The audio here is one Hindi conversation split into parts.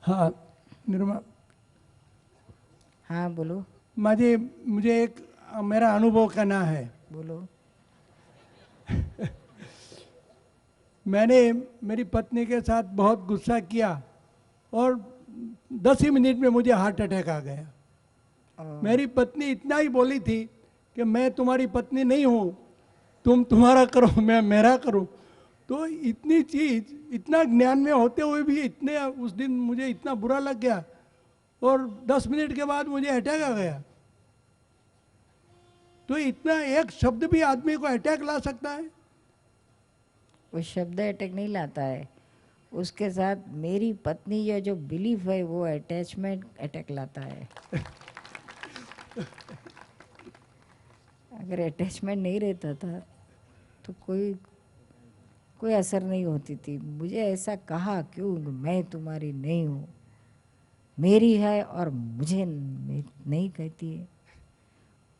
हाँ निर्मा हाँ बोलो। मुझे एक मेरा अनुभव कहना है। बोलो। मैंने मेरी पत्नी के साथ बहुत गुस्सा किया और 10 ही मिनट में मुझे हार्ट अटैक आ गया। मेरी पत्नी इतना ही बोली थी कि मैं तुम्हारी पत्नी नहीं हूँ, तुम तुम्हारा करो मैं मेरा करूँ। तो इतनी चीज, इतना ज्ञान में होते हुए भी इतने, उस दिन मुझे इतना बुरा लग गया और 10 मिनट के बाद मुझे अटैक आ गया। तो इतना एक शब्द भी आदमी को अटैक ला सकता है? वो शब्द अटैक नहीं लाता है, उसके साथ मेरी पत्नी या जो बिलीफ है वो अटैचमेंट अटैक लाता है। अगर अटैचमेंट नहीं रहता था तो कोई कोई असर नहीं होती थी। मुझे ऐसा कहा क्यों, मैं तुम्हारी नहीं हूँ, मेरी है और मुझे नहीं कहती है,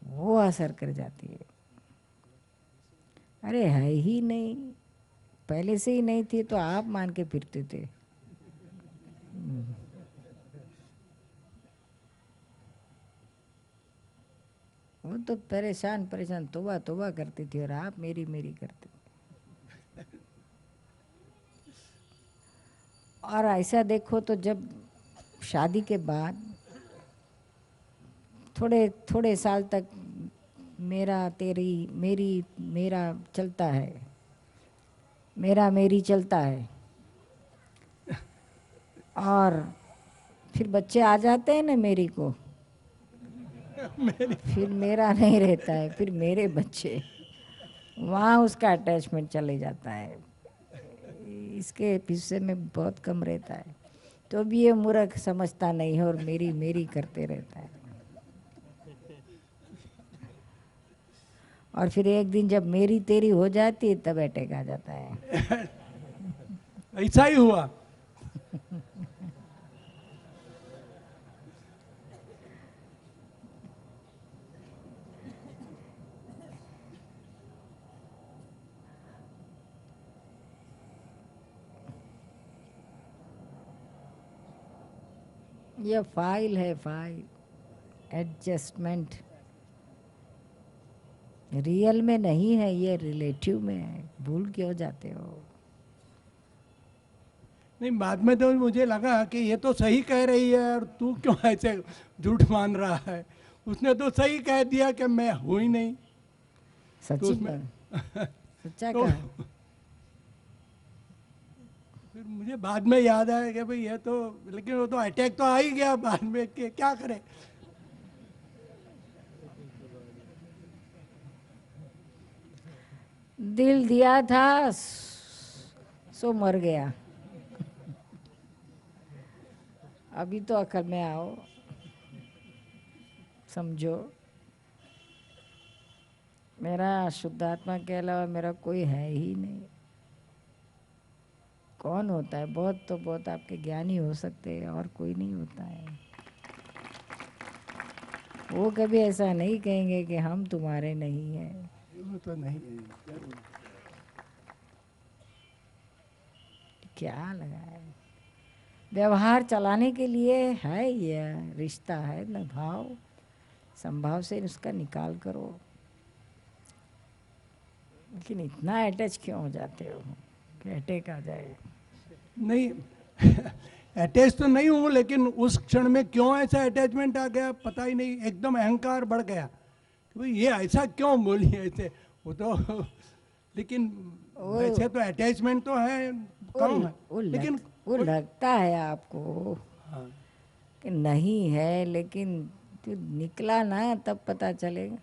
वो असर कर जाती है। अरे है ही नहीं, पहले से ही नहीं थी तो आप मान के फिरते थे। वो तो परेशान परेशान तोबा तोबा करती थी और आप मेरी मेरी करते। और ऐसा देखो तो जब शादी के बाद थोड़े थोड़े साल तक मेरा तेरी मेरी मेरा चलता है, मेरा मेरी चलता है, और फिर बच्चे आ जाते हैं ना मेरी को, फिर मेरा नहीं रहता है, फिर मेरे बच्चे, वहाँ उसका अटैचमेंट चले जाता है। इसके हिस्से में बहुत कम रहता है। तो भी ये मूर्ख समझता नहीं है और मेरी मेरी करते रहता है। और फिर एक दिन जब मेरी तेरी हो जाती है तब अटैक आ जाता है। ऐसा ही हुआ। ये फाइल है, फाइल एडजस्टमेंट रियल में नहीं है, ये रिलेटिव में है। भूल क्यों जाते हो? नहीं, बाद में तो मुझे लगा कि ये तो सही कह रही है और तू क्यों ऐसे झूठ मान रहा है। उसने तो सही कह दिया कि मैं हूं ही नहीं। तो सच्ची उसमें बात, सच्चा तो कहा। फिर मुझे बाद में याद आया कि भाई ये तो, लेकिन वो तो अटैक तो आ ही गया बाद में, कि क्या करे। दिल दिया था सो मर गया। अभी तो अकल में आओ, समझो मेरा शुद्धात्मा के अलावा मेरा कोई है ही नहीं। कौन होता है? बहुत तो बहुत आपके ज्ञानी हो सकते हैं, और कोई नहीं होता है। वो कभी ऐसा नहीं कहेंगे कि हम तुम्हारे नहीं हैं। वो तो नहीं है, जरूर। क्या लगा है? व्यवहार चलाने के लिए है, ये रिश्ता है ना, भाव संभाव से उसका निकाल करो। लेकिन इतना अटैच क्यों हो जाते हो कि अटैक आ जाए? नहीं, अटैच तो नहीं हूँ, लेकिन उस क्षण में क्यों ऐसा अटैचमेंट आ गया पता ही नहीं, एकदम अहंकार बढ़ गया कि भाई ये ऐसा क्यों बोली ऐसे। वो तो लेकिन वो वैसे तो अटैचमेंट तो है, कम है, लेकिन वो कोई। लगता है आपको हाँ, कि नहीं है, लेकिन जो निकला ना तब पता चलेगा।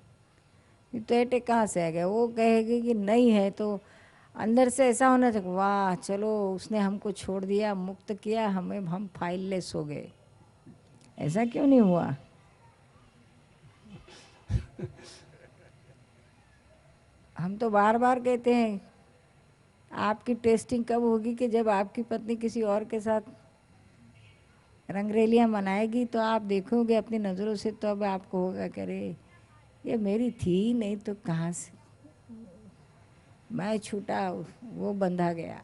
ये तो अटैक कहाँ से आ गया? वो कहेगी कि नहीं है तो अंदर से ऐसा होना चाहिए, वाह चलो उसने हमको छोड़ दिया, मुक्त किया हमें, हम फाइल लेस हो गए। ऐसा क्यों नहीं हुआ? हम तो बार बार कहते हैं आपकी टेस्टिंग कब होगी कि जब आपकी पत्नी किसी और के साथ रंगरेलियां मनाएगी तो आप देखोगे अपनी नज़रों से, तो अब आपको होगा कि अरे ये मेरी थी ही नहीं तो कहाँ से मैं छूटा, वो बंधा गया।